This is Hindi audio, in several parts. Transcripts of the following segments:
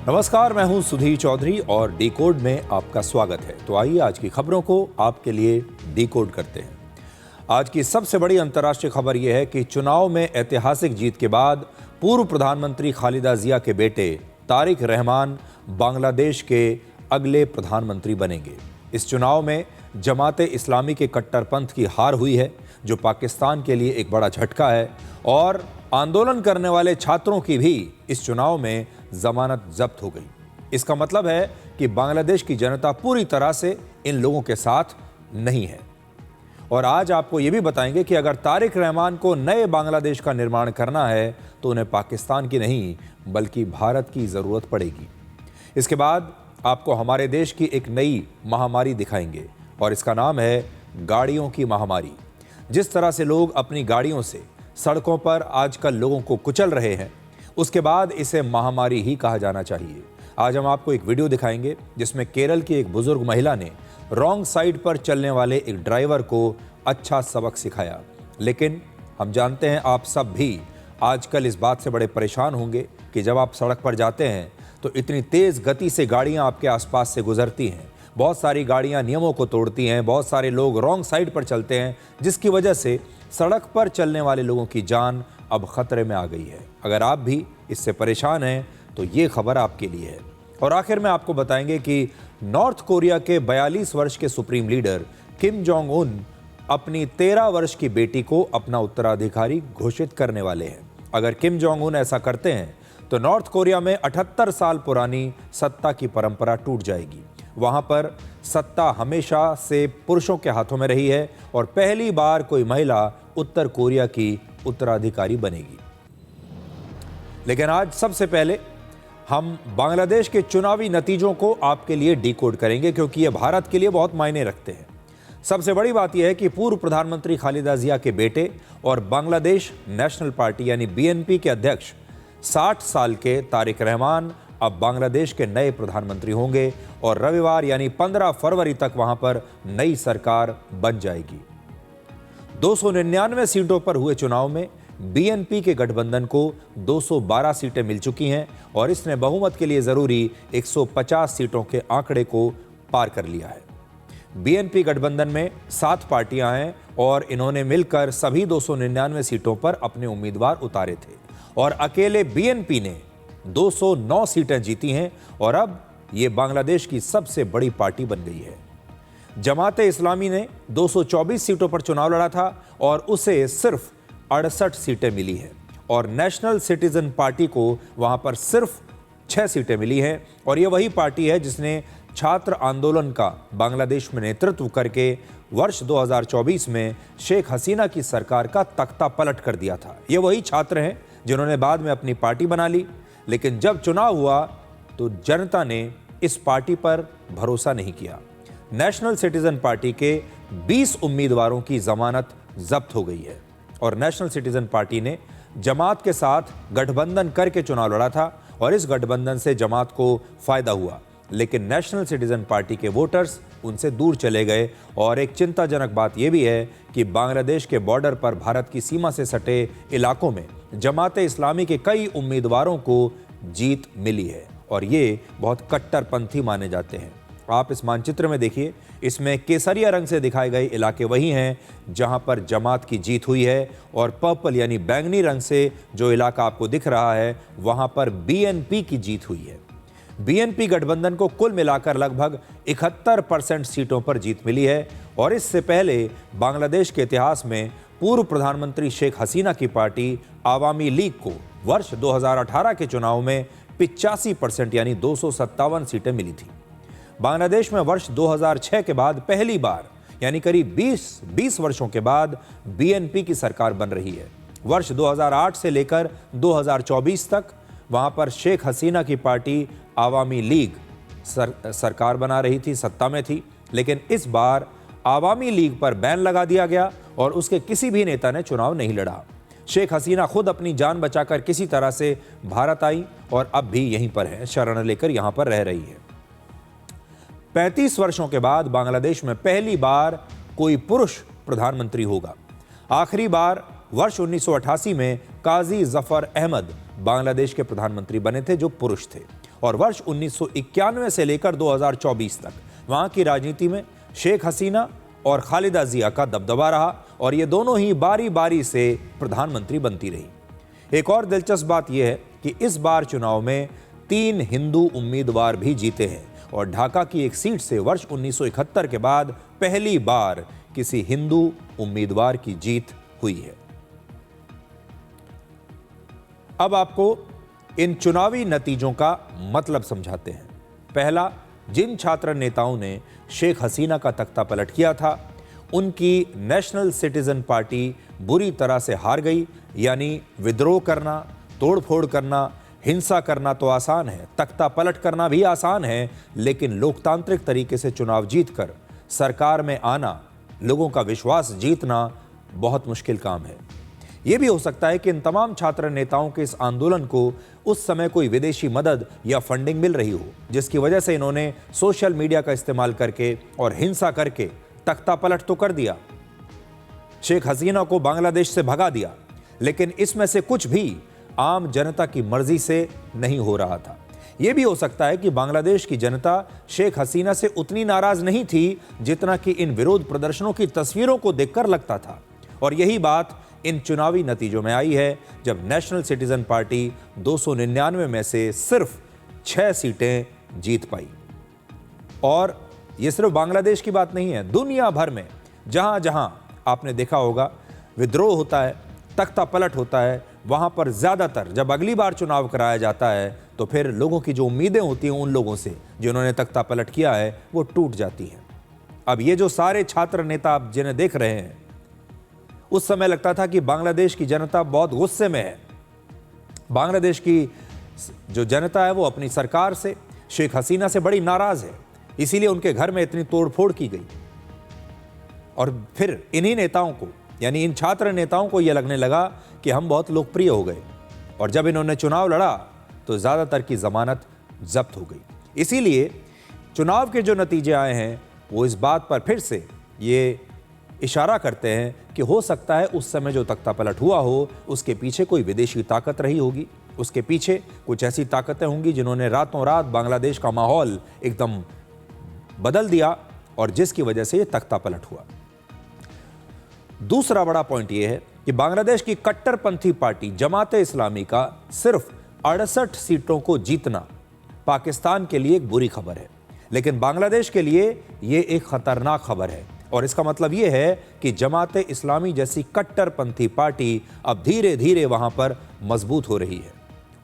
नमस्कार, मैं हूं सुधीर चौधरी और डिकोड में आपका स्वागत है। तो आइए आज की खबरों को आपके लिए डिकोड करते हैं। आज की सबसे बड़ी अंतर्राष्ट्रीय खबर यह है कि चुनाव में ऐतिहासिक जीत के बाद पूर्व प्रधानमंत्री खालिदा जिया के बेटे तारिक रहमान बांग्लादेश के अगले प्रधानमंत्री बनेंगे। इस चुनाव में जमाते इस्लामी के कट्टरपंथ की हार हुई है, जो पाकिस्तान के लिए एक बड़ा झटका है, और आंदोलन करने वाले छात्रों की भी इस चुनाव में जमानत जब्त हो गई। इसका मतलब है कि बांग्लादेश की जनता पूरी तरह से इन लोगों के साथ नहीं है। और आज आपको ये भी बताएंगे कि अगर तारिक रहमान को नए बांग्लादेश का निर्माण करना है तो उन्हें पाकिस्तान की नहीं बल्कि भारत की ज़रूरत पड़ेगी। इसके बाद आपको हमारे देश की एक नई महामारी दिखाएंगे और इसका नाम है गाड़ियों की महामारी। जिस तरह से लोग अपनी गाड़ियों से सड़कों पर आजकल लोगों को कुचल रहे हैं, उसके बाद इसे महामारी ही कहा जाना चाहिए। आज हम आपको एक वीडियो दिखाएंगे जिसमें केरल की एक बुजुर्ग महिला ने रॉन्ग साइड पर चलने वाले एक ड्राइवर को अच्छा सबक सिखाया। लेकिन हम जानते हैं आप सब भी आजकल इस बात से बड़े परेशान होंगे कि जब आप सड़क पर जाते हैं तो इतनी तेज़ गति से गाड़ियां आपके आसपास से गुजरती हैं। बहुत सारी गाड़ियां नियमों को तोड़ती हैं, बहुत सारे लोग रॉन्ग साइड पर चलते हैं, जिसकी वजह से सड़क पर चलने वाले लोगों की जान अब खतरे में आ गई है। अगर आप भी इससे परेशान हैं तो ये खबर आपके लिए है। और आखिर में आपको बताएंगे कि नॉर्थ कोरिया के 42 वर्ष के supreme leader Kim Jong Un अपनी 13 वर्ष की बेटी को अपना उत्तराधिकारी घोषित करने वाले हैं। अगर किम जोंग उन ऐसा करते हैं तो नॉर्थ कोरिया में 78 साल पुरानी सत्ता की परंपरा टूट जाएगी। वहां पर सत्ता हमेशा से पुरुषों के हाथों में रही है और पहली बार कोई महिला उत्तर कोरिया की उत्तराधिकारी बनेगी। लेकिन आज सबसे पहले हम बांग्लादेश के चुनावी नतीजों को आपके लिए डिकोड करेंगे, क्योंकि ये भारत के लिए बहुत मायने रखते हैं। सबसे बड़ी बात यह है कि पूर्व प्रधानमंत्री खालिदा जिया के बेटे और बांग्लादेश नेशनल पार्टी यानी बीएनपी के अध्यक्ष 60 साल के तारिक रहमान अब बांग्लादेश के नए प्रधानमंत्री होंगे और रविवार यानी 15 फरवरी तक वहां पर नई सरकार बन जाएगी। 299 सीटों पर हुए चुनाव में बीएनपी के गठबंधन को 212 सीटें मिल चुकी हैं और इसने बहुमत के लिए जरूरी 150 सीटों के आंकड़े को पार कर लिया है। बीएनपी गठबंधन में 7 पार्टियां हैं और इन्होंने मिलकर सभी 299 सीटों पर अपने उम्मीदवार उतारे थे और अकेले बीएनपी ने 209 सीटें जीती हैं और अब ये बांग्लादेश की सबसे बड़ी पार्टी बन गई है। जमाते इस्लामी ने 224 सीटों पर चुनाव लड़ा था और उसे सिर्फ 68 सीटें मिली हैं और नेशनल सिटीजन पार्टी को वहां पर सिर्फ 6 सीटें मिली हैं और ये वही पार्टी है जिसने छात्र आंदोलन का बांग्लादेश में नेतृत्व करके वर्ष 2024 में शेख हसीना की सरकार का तख्ता पलट कर दिया था। ये वही छात्र हैं जिन्होंने बाद में अपनी पार्टी बना ली, लेकिन जब चुनाव हुआ तो जनता ने इस पार्टी पर भरोसा नहीं किया। नेशनल सिटीजन पार्टी के 20 उम्मीदवारों की जमानत जब्त हो गई है और नेशनल सिटीजन पार्टी ने जमात के साथ गठबंधन करके चुनाव लड़ा था और इस गठबंधन से जमात को फायदा हुआ, लेकिन नेशनल सिटीजन पार्टी के वोटर्स उनसे दूर चले गए। और एक चिंताजनक बात यह भी है कि बांग्लादेश के बॉर्डर पर भारत की सीमा से सटे इलाकों में जमाते इस्लामी के कई उम्मीदवारों को जीत मिली है और ये बहुत कट्टरपंथी माने जाते हैं। आप इस मानचित्र में देखिए, इसमें केसरिया रंग से दिखाए गए इलाके वही हैं जहां पर जमात की जीत हुई है और पर्पल यानी बैंगनी रंग से जो इलाका आपको दिख रहा है वहां पर बीएनपी की जीत हुई है। बीएनपी गठबंधन को कुल मिलाकर लगभग 71% सीटों पर जीत मिली है और इससे पहले बांग्लादेश के इतिहास में पूर्व प्रधानमंत्री शेख हसीना की पार्टी आवामी लीग को वर्ष 2018 के चुनाव में 85% यानी 257 सीटें मिली थी। बांग्लादेश में वर्ष 2006 के बाद पहली बार यानी करीब 20 वर्षों के बाद बीएनपी की सरकार बन रही है। वर्ष 2008 से लेकर 2024 तक वहां पर शेख हसीना की पार्टी आवामी लीग सरकार बना रही थी, सत्ता में थी, लेकिन इस बार आवामी लीग पर बैन लगा दिया गया और उसके किसी भी नेता ने चुनाव नहीं लड़ा। शेख हसीना खुद अपनी जान बचाकर किसी तरह से भारत आई और अब भी यहीं पर है, शरण लेकर यहां पर रह रही है। 35 वर्षों के बाद बांग्लादेश में पहली बार कोई पुरुष प्रधानमंत्री होगा। आखिरी बार वर्ष 1988 में काजी जफर अहमद बांग्लादेश के प्रधानमंत्री बने थे, जो पुरुष थे, और वर्ष 1991 से लेकर 2024 तक वहां की राजनीति में शेख हसीना और खालिदा जिया का दबदबा रहा और ये दोनों ही बारी बारी से प्रधानमंत्री बनती रही। एक और दिलचस्प बात यह है कि इस बार चुनाव में 3 हिंदू उम्मीदवार भी जीते हैं और ढाका की एक सीट से वर्ष 1971 के बाद पहली बार किसी हिंदू उम्मीदवार की जीत हुई है। अब आपको इन चुनावी नतीजों का मतलब समझाते हैं। पहला, जिन छात्र नेताओं ने शेख हसीना का तख्ता पलट किया था उनकी नेशनल सिटीजन पार्टी बुरी तरह से हार गई। यानी विद्रोह करना, तोड़फोड़ करना, हिंसा करना तो आसान है, तख्ता पलट करना भी आसान है, लेकिन लोकतांत्रिक तरीके से चुनाव जीतकर सरकार में आना, लोगों का विश्वास जीतना बहुत मुश्किल काम है। यह भी हो सकता है कि इन तमाम छात्र नेताओं के इस आंदोलन को उस समय कोई विदेशी मदद या फंडिंग मिल रही हो, जिसकी वजह से इन्होंने सोशल मीडिया का इस्तेमाल करके और हिंसा करके तख्ता पलट तो कर दिया, शेख हसीना को बांग्लादेश से भगा दिया, लेकिन इसमें से कुछ भी आम जनता की मर्जी से नहीं हो रहा था। यह भी हो सकता है कि बांग्लादेश की जनता शेख हसीना से उतनी नाराज नहीं थी जितना कि इन विरोध प्रदर्शनों की तस्वीरों को देखकर लगता था। और यही बात इन चुनावी नतीजों में आई है, जब नेशनल सिटीजन पार्टी 299 में से सिर्फ 6 सीटें जीत पाई। और यह सिर्फ बांग्लादेश की बात नहीं है, दुनिया भर में जहां जहां आपने देखा होगा विद्रोह होता है, तख्ता पलट होता है, वहां पर ज्यादातर जब अगली बार चुनाव कराया जाता है तो फिर लोगों की जो उम्मीदें होती हैं उन लोगों से जिन्होंने तख्ता पलट किया है वो टूट जाती हैं। अब ये जो सारे छात्र नेता आप जिन्हें देख रहे हैं, उस समय लगता था कि बांग्लादेश की जनता बहुत गुस्से में है। बांग्लादेश की जो जनता है वो अपनी सरकार से, शेख हसीना से बड़ी नाराज है, इसीलिए उनके घर में इतनी तोड़फोड़ की गई। और फिर इन्हीं नेताओं को, यानी इन छात्र नेताओं को यह लगने लगा कि हम बहुत लोकप्रिय हो गए, और जब इन्होंने चुनाव लड़ा तो ज़्यादातर की जमानत जब्त हो गई। इसीलिए चुनाव के जो नतीजे आए हैं वो इस बात पर फिर से ये इशारा करते हैं कि हो सकता है उस समय जो तख्ता पलट हुआ हो उसके पीछे कोई विदेशी ताकत रही होगी, उसके पीछे कुछ ऐसी ताकतें होंगी जिन्होंने रातों रात बांग्लादेश का माहौल एकदम बदल दिया और जिसकी वजह से ये तख्ता पलट हुआ। दूसरा बड़ा पॉइंट यह है कि बांग्लादेश की कट्टरपंथी पार्टी जमाते इस्लामी का सिर्फ 68 सीटों को जीतना पाकिस्तान के लिए एक बुरी खबर है, लेकिन बांग्लादेश के लिए यह एक खतरनाक खबर है। और इसका मतलब यह है कि जमाते इस्लामी जैसी कट्टरपंथी पार्टी अब धीरे धीरे वहां पर मजबूत हो रही है।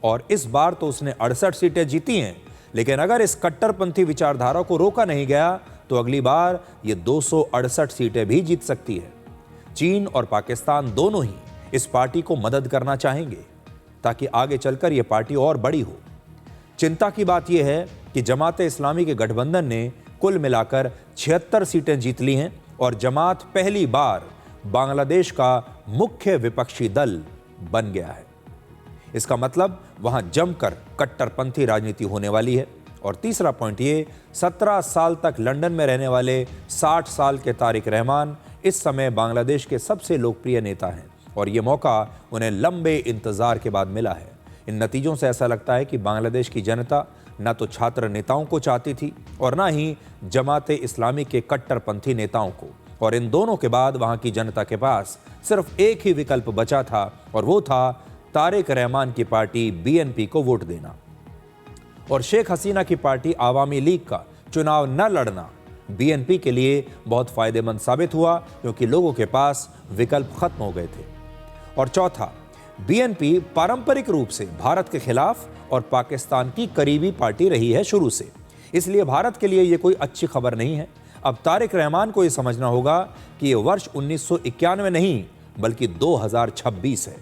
और इस बार तो उसने 68 सीटें जीती हैं, लेकिन अगर इस कट्टरपंथी विचारधारा को रोका नहीं गया तो अगली बार ये 268 सीटें भी जीत सकती है। चीन और पाकिस्तान दोनों ही इस पार्टी को मदद करना चाहेंगे ताकि आगे चलकर यह पार्टी और बड़ी हो। चिंता की बात यह है कि जमाते इस्लामी के गठबंधन ने कुल मिलाकर 76 सीटें जीत ली हैं और जमात पहली बार बांग्लादेश का मुख्य विपक्षी दल बन गया है। इसका मतलब वहां जमकर कट्टरपंथी राजनीति होने वाली है। और तीसरा पॉइंट ये, 17 साल तक लंदन में रहने वाले 60 साल के तारिक रहमान इस समय बांग्लादेश के सबसे लोकप्रिय नेता हैं और ये मौका उन्हें लंबे इंतजार के बाद मिला है। इन नतीजों से ऐसा लगता है कि बांग्लादेश की जनता न तो छात्र नेताओं को चाहती थी और न ही जमाते इस्लामी के कट्टरपंथी नेताओं को, और इन दोनों के बाद वहां की जनता के पास सिर्फ एक ही विकल्प बचा था और वो था तारिक रहमान की पार्टी बीएनपी को वोट देना। और शेख हसीना की पार्टी आवामी लीग का चुनाव न लड़ना बीएनपी के लिए बहुत फायदेमंद साबित हुआ क्योंकि लोगों के पास विकल्प खत्म हो गए थे। और चौथा, बीएनपी पारंपरिक रूप से भारत के खिलाफ और पाकिस्तान की करीबी पार्टी रही है शुरू से, इसलिए भारत के लिए यह कोई अच्छी खबर नहीं है। अब तारिक रहमान को यह समझना होगा कि यह वर्ष 1991 नहीं बल्कि 2026 है।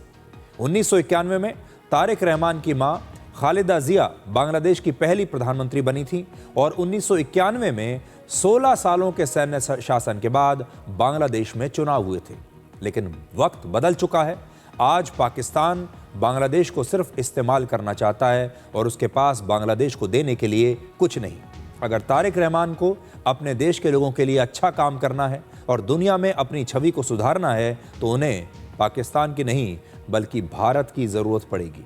1991 में तारिक रहमान की मां खालिदा जिया बांग्लादेश की पहली प्रधानमंत्री बनी थी और 1991 में 16 सालों के सैन्य शासन के बाद बांग्लादेश में चुनाव हुए थे। लेकिन वक्त बदल चुका है। आज पाकिस्तान बांग्लादेश को सिर्फ इस्तेमाल करना चाहता है और उसके पास बांग्लादेश को देने के लिए कुछ नहीं। अगर तारिक रहमान को अपने देश के लोगों के लिए अच्छा काम करना है और दुनिया में अपनी छवि को सुधारना है तो उन्हें पाकिस्तान की नहीं बल्कि भारत की ज़रूरत पड़ेगी।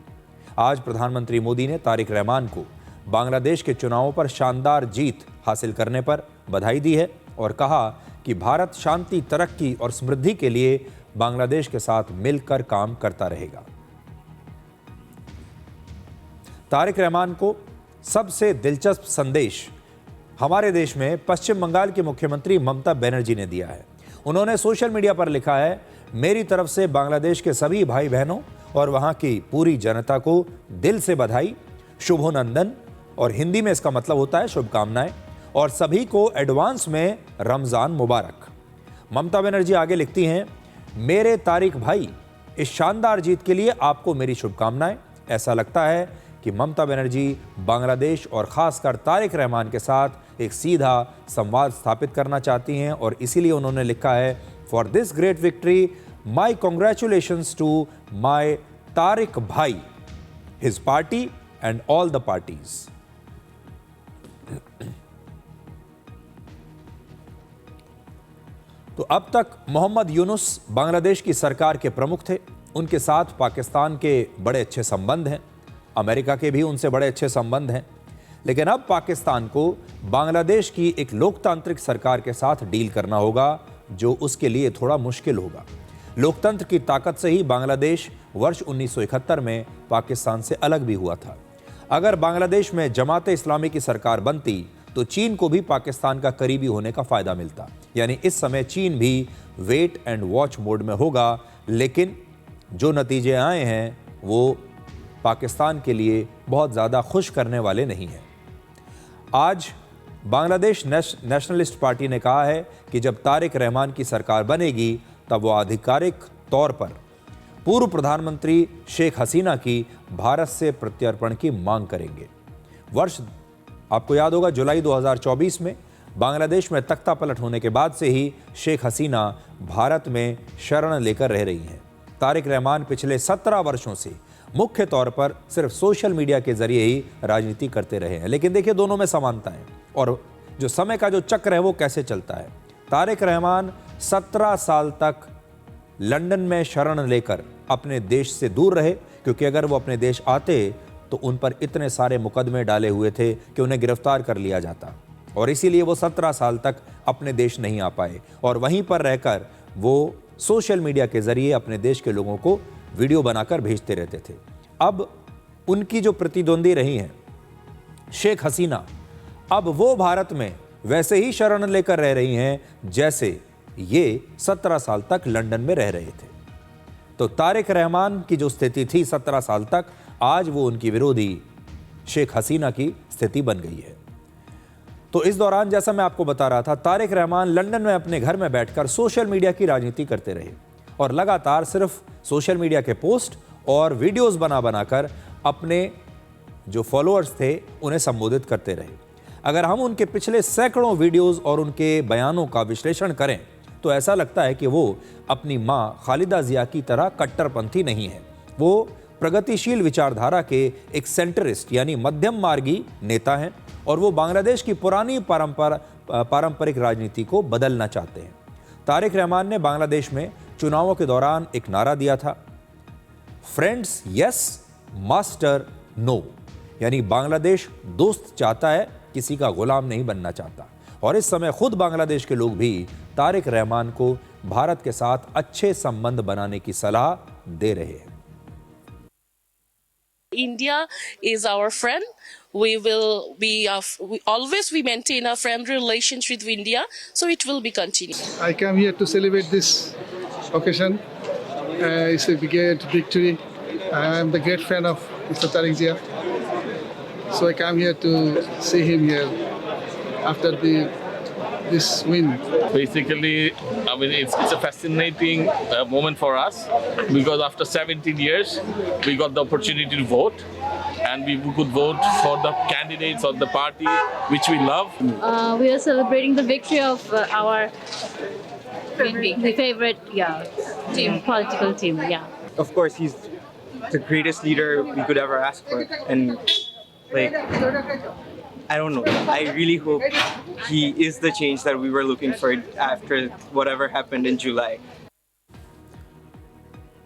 आज प्रधानमंत्री मोदी ने तारिक रहमान को बांग्लादेश के चुनावों पर शानदार जीत हासिल करने पर बधाई दी है और कहा कि भारत शांति, तरक्की और समृद्धि के लिए बांग्लादेश के साथ मिलकर काम करता रहेगा। तारिक रहमान को सबसे दिलचस्प संदेश हमारे देश में पश्चिम बंगाल की मुख्यमंत्री ममता बनर्जी ने दिया है। उन्होंने सोशल मीडिया पर लिखा है, मेरी तरफ से बांग्लादेश के सभी भाई बहनों और वहां की पूरी जनता को दिल से बधाई, शुभोनंदन, और हिंदी में इसका मतलब होता है शुभकामनाएं, और सभी को एडवांस में रमजान मुबारक। ममता बनर्जी आगे लिखती हैं, मेरे तारिक भाई, इस शानदार जीत के लिए आपको मेरी शुभकामनाएं। ऐसा लगता है कि ममता बनर्जी बांग्लादेश और खासकर तारिक रहमान के साथ एक सीधा संवाद स्थापित करना चाहती हैं और इसीलिए उन्होंने लिखा है, for this great victory my congratulations to my Tariq भाई, his party and all the parties. तो अब तक मोहम्मद यूनुस बांग्लादेश की सरकार के प्रमुख थे। उनके साथ पाकिस्तान के बड़े अच्छे संबंध हैं, अमेरिका के भी उनसे बड़े अच्छे संबंध हैं, लेकिन अब पाकिस्तान को बांग्लादेश की एक लोकतांत्रिक सरकार के साथ डील करना होगा, जो उसके लिए थोड़ा मुश्किल होगा। लोकतंत्र की ताकत से ही बांग्लादेश वर्ष 1971 में पाकिस्तान से अलग भी हुआ था। अगर बांग्लादेश में जमात इस्लामी की सरकार बनती तो चीन को भी पाकिस्तान का करीबी होने का फायदा मिलता। यानी इस समय चीन भी वेट एंड वॉच मोड में होगा, लेकिन जो नतीजे आए हैं वो पाकिस्तान के लिए बहुत ज़्यादा खुश करने वाले नहीं हैं। आज बांग्लादेश नेशनलिस्ट पार्टी ने कहा है कि जब तारिक रहमान की सरकार बनेगी तब वो आधिकारिक तौर पर पूर्व प्रधानमंत्री शेख हसीना की भारत से प्रत्यर्पण की मांग करेंगे। वर्ष आपको याद होगा, जुलाई 2024 में बांग्लादेश में तख्ता पलट होने के बाद से ही शेख हसीना भारत में शरण लेकर रह रही हैं। तारिक रहमान पिछले 17 वर्षों से मुख्य तौर पर सिर्फ सोशल मीडिया के जरिए ही राजनीति करते रहे हैं। लेकिन देखिए, दोनों में समानता है और जो समय का जो चक्र है वो कैसे चलता है। तारिक रहमान 17 साल तक लंदन में शरण लेकर अपने देश से दूर रहे, क्योंकि अगर वो अपने देश आते तो उन पर इतने सारे मुकदमे डाले हुए थे कि उन्हें गिरफ्तार कर लिया जाता, और इसीलिए वो 17 साल तक अपने देश नहीं आ पाए और वहीं पर रहकर वो सोशल मीडिया के जरिए अपने देश के लोगों को वीडियो बनाकर भेजते रहते थे। अब उनकी जो प्रतिद्वंदी रही हैं शेख हसीना, अब वो भारत में वैसे ही शरण लेकर रह रही हैं जैसे ये 17 साल तक लंदन में रह रहे थे। तो तारिक रहमान की जो स्थिति थी 17 साल तक, आज वो उनकी विरोधी शेख हसीना की स्थिति बन गई है। तो इस दौरान, जैसा मैं आपको बता रहा था, तारिक रहमान लंदन में अपने घर में बैठकर सोशल मीडिया की राजनीति करते रहे और लगातार सिर्फ सोशल मीडिया के पोस्ट और वीडियोस बनाकर अपने जो फॉलोअर्स थे उन्हें संबोधित करते रहे। अगर हम उनके पिछले सैकड़ों वीडियोस और उनके बयानों का विश्लेषण करें तो ऐसा लगता है कि वो अपनी मां खालिदा जिया की तरह कट्टरपंथी नहीं है। वो प्रगतिशील विचारधारा के एक सेंटरिस्ट यानी मध्यम मार्गी नेता हैं और वो बांग्लादेश की पुरानी पारंपरिक राजनीति को बदलना चाहते हैं। तारिक रहमान ने बांग्लादेश में चुनावों के दौरान एक नारा दिया था, फ्रेंड्स यस, मास्टर नो, यानी बांग्लादेश दोस्त चाहता है, किसी का गुलाम नहीं बनना चाहता। और इस समय खुद बांग्लादेश के लोग भी तारिक रहमान को भारत के साथ अच्छे संबंध बनाने की सलाह दे रहे हैं। India is our friend. We always maintain a friendly relationship with India, so it will be continued. I came here to celebrate this occasion. It's a great victory. I am the great fan of Mr. Tariq Zia, so I came here to see him here after this win. Basically, I mean, it's a fascinating moment for us because after 17 years, we got the opportunity to vote, and we could vote for the candidates of the party which we love. We are celebrating the victory of our favorite team, political team. Yeah. Of course, he's the greatest leader we could ever ask for, and I don't know. I really hope he is the change that we were looking for after whatever happened in July.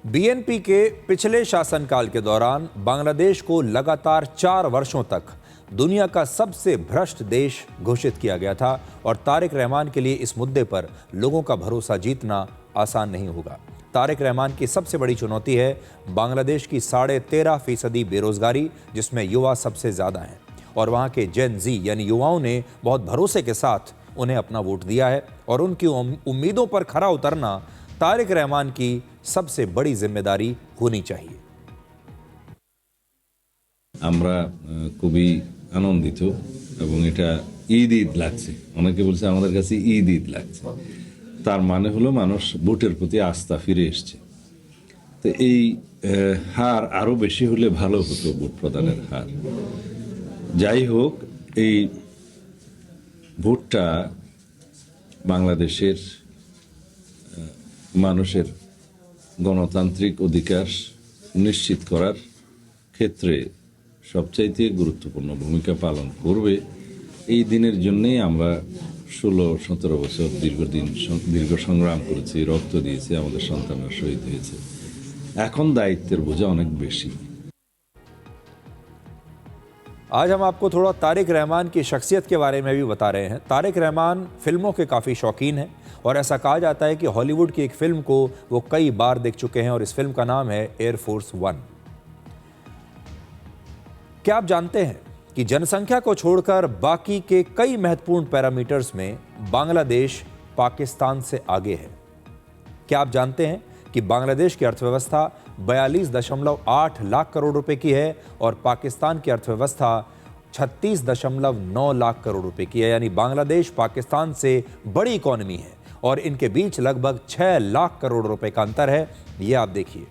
BNP के पिछले शासनकाल के दौरान बांग्लादेश को लगातार 4 वर्षों तक दुनिया का सबसे भ्रष्ट देश घोषित किया गया था और तारिक रहमान के लिए इस मुद्दे पर लोगों का भरोसा जीतना आसान नहीं होगा। तारिक रहमान की सबसे बड़ी चुनौती है बांग्लादेश की 13.5% बेरोजगारी, जिसमें युवा सबसे ज़्यादा हैं और वहाँ के जेन जी यानी युवाओं ने बहुत भरोसे के साथ उन्हें अपना वोट दिया है और उनकी उम्मीदों पर खरा उतरना तारिक रहमान की सबसे बड़ी जिम्मेदारी होनी चाहिए। আমরা খুবই আনন্দিত এবং এটা ঈদ ঈদ লাগছে। অনেকে বলছে আমাদের কাছে ঈদ ঈদ লাগছে, তার মানে হলো মানুষ ভোটের প্রতি আস্থা ফিরে এসছে। তো এই হার আরো বেশি হলে ভালো হতো, ভোট প্রদানের হার। যাই হোক, এই ভোটটা বাংলাদেশের মানুষের গণতান্ত্রিক অধিকার নিশ্চিত করার ক্ষেত্রে সবচাইতে গুরুত্বপূর্ণ ভূমিকা পালন করবে। এই দিনের জন্যই আমরা 16-17 বছর দীর্ঘ সংগ্রাম করেছি, রক্ত দিয়েছি, আমাদের সন্তানরা শহীদ হয়েছে। এখন দায়িত্বের বোঝা অনেক বেশি। आज हम आपको थोड़ा तारिक रहमान की शख्सियत के बारे में भी बता रहे हैं। तारिक रहमान फिल्मों के काफ़ी शौकीन हैं और ऐसा कहा जाता है कि हॉलीवुड की एक फ़िल्म को वो कई बार देख चुके हैं और इस फिल्म का नाम है एयरफोर्स 1। क्या आप जानते हैं कि जनसंख्या को छोड़कर बाकी के कई महत्वपूर्ण पैरामीटर्स में बांग्लादेश पाकिस्तान से आगे है? क्या आप जानते हैं कि बांग्लादेश की अर्थव्यवस्था 42.8 लाख करोड़ रुपए की है और पाकिस्तान की अर्थव्यवस्था 36.9 लाख करोड़ रुपए की है। यानी बांग्लादेश पाकिस्तान से बड़ी इकॉनमी है और इनके बीच लगभग 6 लाख करोड़ रुपए का अंतर है। ये आप देखिए,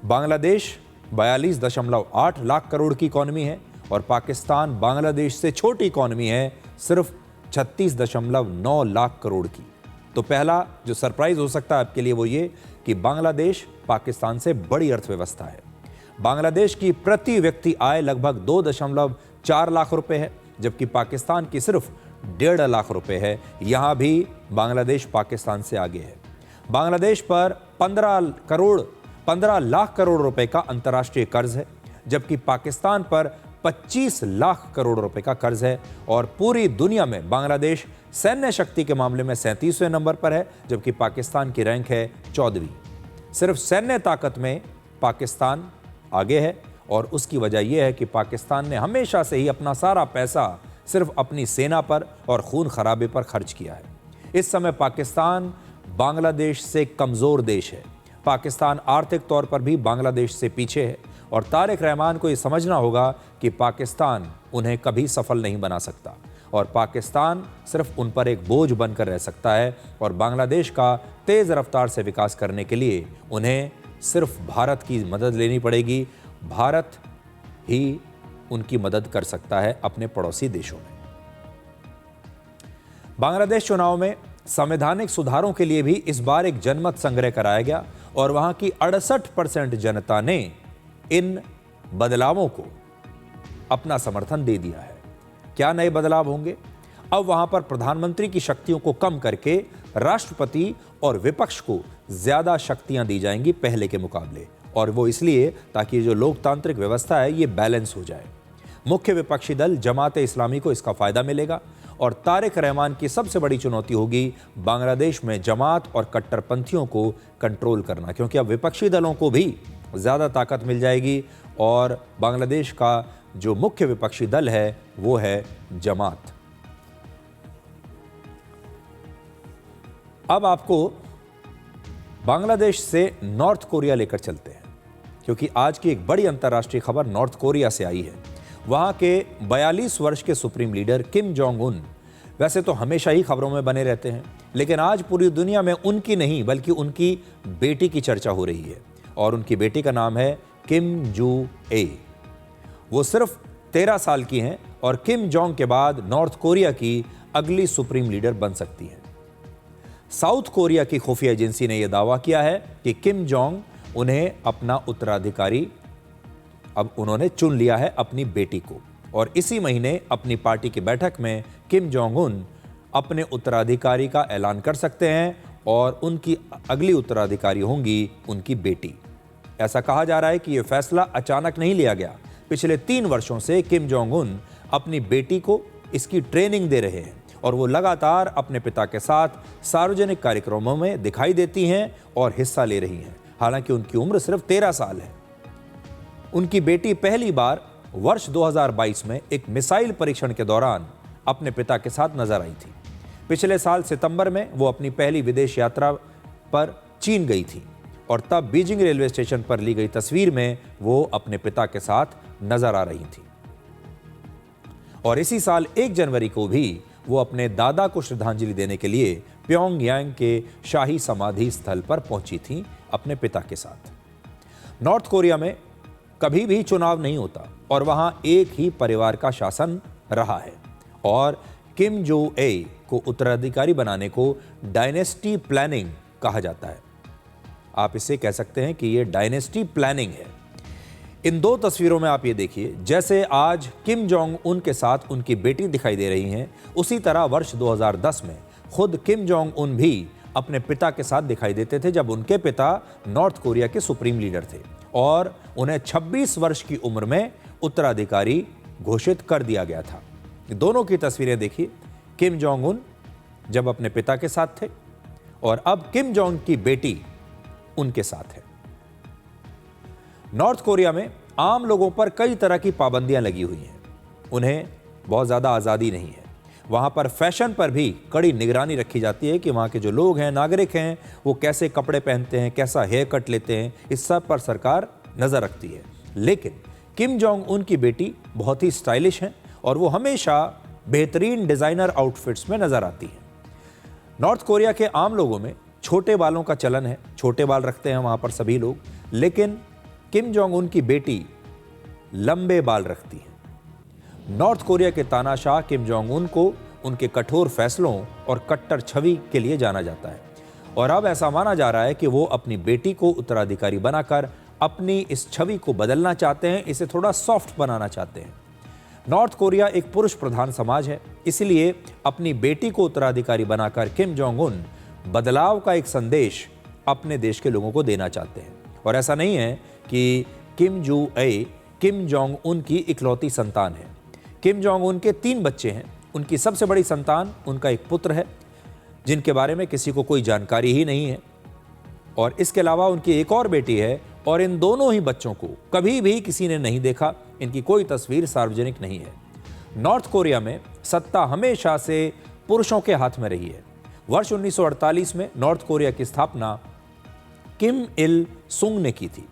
बांग्लादेश 42.8 लाख करोड़ की इकॉनमी है और पाकिस्तान बांग्लादेश से छोटी इकॉनमी है, सिर्फ 36.9 लाख करोड़ की। तो पहला जो सरप्राइज हो सकता है आपके लिए वो ये कि बांग्लादेश पाकिस्तान से बड़ी अर्थव्यवस्था है। बांग्लादेश की प्रति व्यक्ति आय लगभग 2.4 लाख रुपए है, जबकि पाकिस्तान की सिर्फ 1.5 लाख रुपए है। यहाँ भी बांग्लादेश पाकिस्तान से आगे है। बांग्लादेश पर 15 लाख करोड़ रुपए का अंतर्राष्ट्रीय कर्ज है, जबकि पाकिस्तान पर 25 लाख करोड़ रुपए का कर्ज है। और पूरी दुनिया में बांग्लादेश सैन्य शक्ति के मामले में 37वें नंबर पर है, जबकि पाकिस्तान की रैंक है 14वीं। सिर्फ सैन्य ताकत में पाकिस्तान आगे है और उसकी वजह यह है कि पाकिस्तान ने हमेशा से ही अपना सारा पैसा सिर्फ अपनी सेना पर और खून खराबे पर खर्च किया है। इस समय पाकिस्तान बांग्लादेश से कमज़ोर देश है। पाकिस्तान आर्थिक तौर पर भी बांग्लादेश से पीछे है और तारिक रहमान को ये समझना होगा कि पाकिस्तान उन्हें कभी सफल नहीं बना सकता और पाकिस्तान सिर्फ उन पर एक बोझ बनकर रह सकता है और बांग्लादेश का तेज़ रफ्तार से विकास करने के लिए उन्हें सिर्फ भारत की मदद लेनी पड़ेगी। भारत ही उनकी मदद कर सकता है अपने पड़ोसी देशों में। बांग्लादेश चुनाव में संवैधानिक सुधारों के लिए भी इस बार एक जनमत संग्रह कराया गया और वहां की 68% जनता ने इन बदलावों को अपना समर्थन दे दिया है। क्या नए बदलाव होंगे? अब वहां पर प्रधानमंत्री की शक्तियों को कम करके राष्ट्रपति और विपक्ष को ज्यादा शक्तियां दी जाएंगी पहले के मुकाबले, और वो इसलिए ताकि जो लोकतांत्रिक व्यवस्था है ये बैलेंस हो जाए। मुख्य विपक्षी दल जमात-ए इस्लामी को इसका फायदा मिलेगा और तारिक रहमान की सबसे बड़ी चुनौती होगी बांग्लादेश में जमात और कट्टरपंथियों को कंट्रोल करना, क्योंकि अब विपक्षी दलों को भी ज़्यादा ताकत मिल जाएगी और बांग्लादेश का जो मुख्य विपक्षी दल है वो है जमात। अब आपको बांग्लादेश से नॉर्थ कोरिया लेकर चलते हैं, क्योंकि आज की एक बड़ी अंतर्राष्ट्रीय खबर नॉर्थ कोरिया से आई है। वहां के 42 वर्ष के supreme leader Kim Jong Un वैसे तो हमेशा ही खबरों में बने रहते हैं, लेकिन आज पूरी दुनिया में उनकी नहीं बल्कि उनकी बेटी की चर्चा हो रही है और उनकी बेटी का नाम है किम जू ए। वो सिर्फ 13 साल की हैं और किम जोंग के बाद नॉर्थ कोरिया की अगली सुप्रीम लीडर बन सकती हैं। साउथ कोरिया की खुफिया एजेंसी ने यह दावा किया है कि किम जोंग उन्हें अपना उत्तराधिकारी अब उन्होंने चुन लिया है अपनी बेटी को, और इसी महीने अपनी पार्टी की बैठक में किम जोंग उन अपने उत्तराधिकारी का ऐलान कर सकते हैं और उनकी अगली उत्तराधिकारी होंगी उनकी बेटी। ऐसा कहा जा रहा है कि यह फैसला अचानक नहीं लिया गया, पिछले 3 वर्षों से किम जोंग उन अपनी बेटी को इसकी ट्रेनिंग दे रहे हैं और वो लगातार अपने पिता के साथ सार्वजनिक कार्यक्रमों में दिखाई देती हैं और हिस्सा ले रही हैं। हालांकि उनकी उम्र सिर्फ 13 साल है। उनकी बेटी पहली बार वर्ष 2022 में एक मिसाइल परीक्षण के दौरान अपने पिता के साथ नजर आई थी। पिछले साल सितंबर में वो अपनी पहली विदेश यात्रा पर चीन गई थी और तब बीजिंग रेलवे स्टेशन पर ली गई तस्वीर में वो अपने पिता के साथ नजर आ रही थी। और इसी साल 1 जनवरी को भी वो अपने दादा को श्रद्धांजलि देने के लिए प्योंगयांग के शाही समाधि स्थल पर पहुंची थी अपने पिता के साथ। नॉर्थ कोरिया में कभी भी चुनाव नहीं होता और वहां एक ही परिवार का शासन रहा है और किम जो ए को उत्तराधिकारी बनाने को डायनेस्टी प्लानिंग कहा जाता है। आप इसे कह सकते हैं कि ये डायनेस्टी प्लानिंग है। इन 2 तस्वीरों में आप ये देखिए, जैसे आज किम जोंग उन के साथ उनकी बेटी दिखाई दे रही हैं, उसी तरह वर्ष 2010 में खुद किम जोंग उन भी अपने पिता के साथ दिखाई देते थे, जब उनके पिता नॉर्थ कोरिया के सुप्रीम लीडर थे और उन्हें 26 वर्ष की उम्र में उत्तराधिकारी घोषित कर दिया गया था। दोनों की तस्वीरें देखिए, किम जोंग उन जब अपने पिता के साथ थे और अब किम जोंग की बेटी उनके साथ है। नॉर्थ कोरिया में आम लोगों पर कई तरह की पाबंदियां लगी हुई हैं। उन्हें बहुत ज़्यादा आज़ादी नहीं है। वहाँ पर फैशन पर भी कड़ी निगरानी रखी जाती है कि वहाँ के जो लोग हैं, नागरिक हैं, वो कैसे कपड़े पहनते हैं, कैसा हेयर कट लेते हैं, इस सब पर सरकार नज़र रखती है। लेकिन किम जोंग उन की बेटी बहुत ही स्टाइलिश हैं और वो हमेशा बेहतरीन डिज़ाइनर आउटफिट्स में नज़र आती हैं। नॉर्थ कोरिया के आम लोगों में छोटे बालों का चलन है, छोटे बाल रखते हैं वहाँ पर सभी लोग, लेकिन किम जोंग उन की बेटी लंबे बाल रखती है। नॉर्थ कोरिया के तानाशाह किम जोंग उन को उनके कठोर फैसलों और कट्टर छवि के लिए जाना जाता है और अब ऐसा माना जा रहा है कि वो अपनी बेटी को उत्तराधिकारी बनाकर अपनी इस छवि को बदलना चाहते हैं, इसे थोड़ा सॉफ्ट बनाना चाहते हैं। नॉर्थ कोरिया एक पुरुष प्रधान समाज है, इसलिए अपनी बेटी को उत्तराधिकारी बनाकर किम जोंग उन बदलाव का एक संदेश अपने देश के लोगों को देना चाहते हैं। और ऐसा नहीं है कि किम जो ए किम जोंग उन की इकलौती संतान है। किम जोंग उन के 3 बच्चे हैं। उनकी सबसे बड़ी संतान उनका एक पुत्र है जिनके बारे में किसी को कोई जानकारी ही नहीं है और इसके अलावा उनकी एक और बेटी है और इन दोनों ही बच्चों को कभी भी किसी ने नहीं देखा। इनकी कोई तस्वीर सार्वजनिक नहीं है। नॉर्थ कोरिया में सत्ता हमेशा से पुरुषों के हाथ में रही है। वर्ष 1948 में नॉर्थ कोरिया की स्थापना किम इल सुंग ने की थी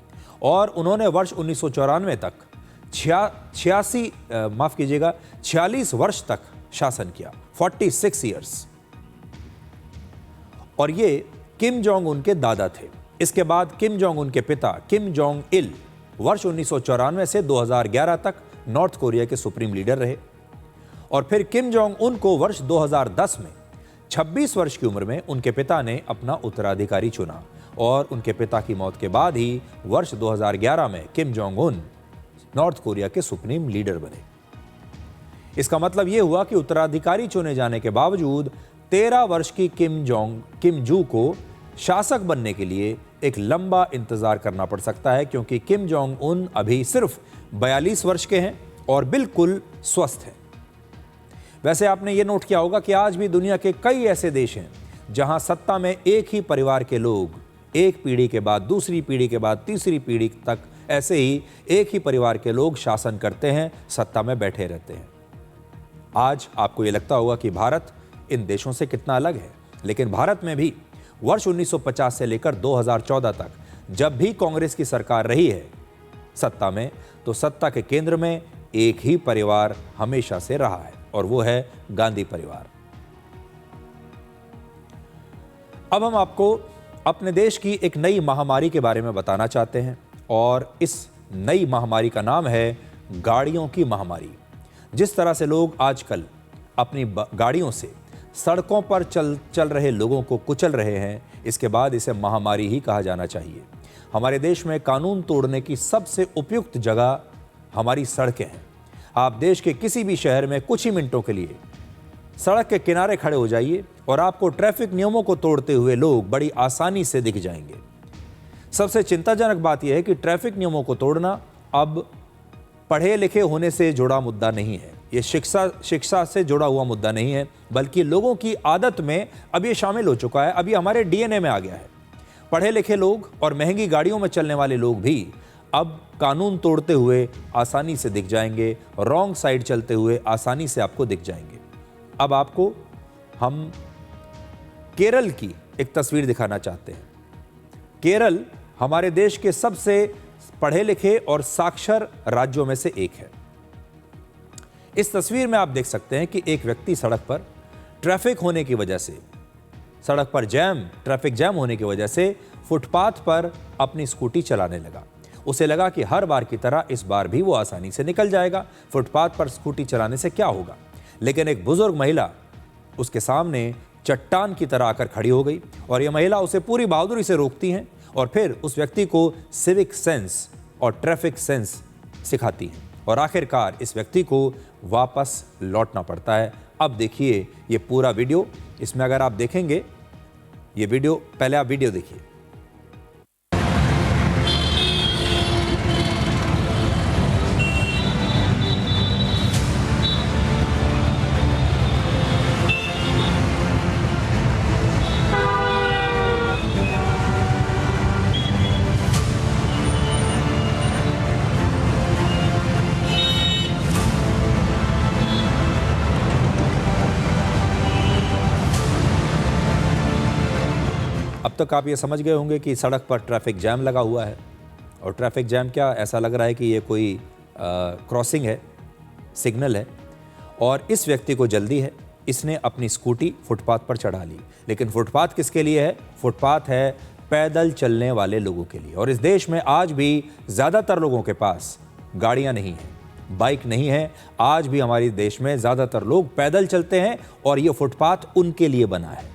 और उन्होंने वर्ष 1994 तक 46 वर्ष तक शासन किया, 46 ईयर्स। और ये किम जोंग उन के दादा थे। इसके बाद किम जोंग उन के पिता किम जोंग इल वर्ष 1994 से 2011 तक नॉर्थ कोरिया के सुप्रीम लीडर रहे और फिर किम जोंग उन को वर्ष 2010 में 26 वर्ष की उम्र में उनके पिता ने अपना उत्तराधिकारी चुना और उनके पिता की मौत के बाद ही वर्ष 2011 में Kim Jong Un north Korea के सुप्रीम लीडर बने। इसका मतलब यह हुआ कि उत्तराधिकारी चुने जाने के बावजूद 13 वर्ष की किम जू को शासक बनने के लिए एक लंबा इंतजार करना पड़ सकता है, क्योंकि किम जोंग उन अभी सिर्फ 42 वर्ष के हैं और बिल्कुल स्वस्थ हैं। वैसे आपने ये नोट किया होगा कि आज भी दुनिया के कई ऐसे देश हैं जहां सत्ता में एक ही परिवार के लोग एक पीढ़ी के बाद दूसरी पीढ़ी के बाद तीसरी पीढ़ी तक ऐसे ही एक ही परिवार के लोग शासन करते हैं, सत्ता में बैठे रहते हैं। आज आपको ये लगता होगा कि भारत इन देशों से कितना अलग है, लेकिन भारत में भी वर्ष 1950 से लेकर 2014 तक जब भी कांग्रेस की सरकार रही है सत्ता में, तो सत्ता के केंद्र में एक ही परिवार हमेशा से रहा है और वो है गांधी परिवार। अब हम आपको अपने देश की एक नई महामारी के बारे में बताना चाहते हैं और इस नई महामारी का नाम है गाड़ियों की महामारी। जिस तरह से लोग आजकल अपनी गाड़ियों से सड़कों पर चल रहे लोगों को कुचल रहे हैं, इसके बाद इसे महामारी ही कहा जाना चाहिए। हमारे देश में कानून तोड़ने की सबसे उपयुक्त जगह हमारी सड़कें हैं। आप देश के किसी भी शहर में कुछ ही मिनटों के लिए सड़क के किनारे खड़े हो जाइए और आपको ट्रैफिक नियमों को तोड़ते हुए लोग बड़ी आसानी से दिख जाएंगे। सबसे चिंताजनक बात यह है कि ट्रैफिक नियमों को तोड़ना अब पढ़े लिखे होने से जुड़ा मुद्दा नहीं है, ये शिक्षा से जुड़ा हुआ मुद्दा नहीं है, बल्कि लोगों की आदत में अब ये शामिल हो चुका है, अभी हमारे डीएनए में आ गया है। पढ़े लिखे लोग और महंगी गाड़ियों में चलने वाले लोग भी अब कानून तोड़ते हुए आसानी से दिख जाएंगे, रॉन्ग साइड चलते हुए आसानी से आपको दिख जाएंगे। अब आपको हम केरल की एक तस्वीर दिखाना चाहते हैं। केरल हमारे देश के सबसे पढ़े लिखे और साक्षर राज्यों में से एक है। इस तस्वीर में आप देख सकते हैं कि एक व्यक्ति सड़क पर ट्रैफिक होने की वजह से, सड़क पर ट्रैफिक जैम होने की वजह से फुटपाथ पर अपनी स्कूटी चलाने लगा। उसे लगा कि हर बार की तरह इस बार भी वो आसानी से निकल जाएगा, फुटपाथ पर स्कूटी चलाने से क्या होगा। लेकिन एक बुजुर्ग महिला उसके सामने चट्टान की तरह आकर खड़ी हो गई और यह महिला उसे पूरी बहादुरी से रोकती हैं और फिर उस व्यक्ति को सिविक सेंस और ट्रैफिक सेंस सिखाती हैं और आखिरकार इस व्यक्ति को वापस लौटना पड़ता है। अब देखिए ये पूरा वीडियो, इसमें अगर आप देखेंगे ये वीडियो, पहले आप वीडियो देखिए। अब तक आप ये समझ गए होंगे कि सड़क पर ट्रैफिक जैम लगा हुआ है और ट्रैफिक जैम क्या, ऐसा लग रहा है कि ये कोई क्रॉसिंग है, सिग्नल है और इस व्यक्ति को जल्दी है। इसने अपनी स्कूटी फुटपाथ पर चढ़ा ली। लेकिन फुटपाथ किसके लिए है? फुटपाथ है पैदल चलने वाले लोगों के लिए। और इस देश में आज भी ज़्यादातर लोगों के पास गाड़ियाँ नहीं हैं, बाइक नहीं है। आज भी हमारे देश में ज़्यादातर लोग पैदल चलते हैं और ये फुटपाथ उनके लिए बना है।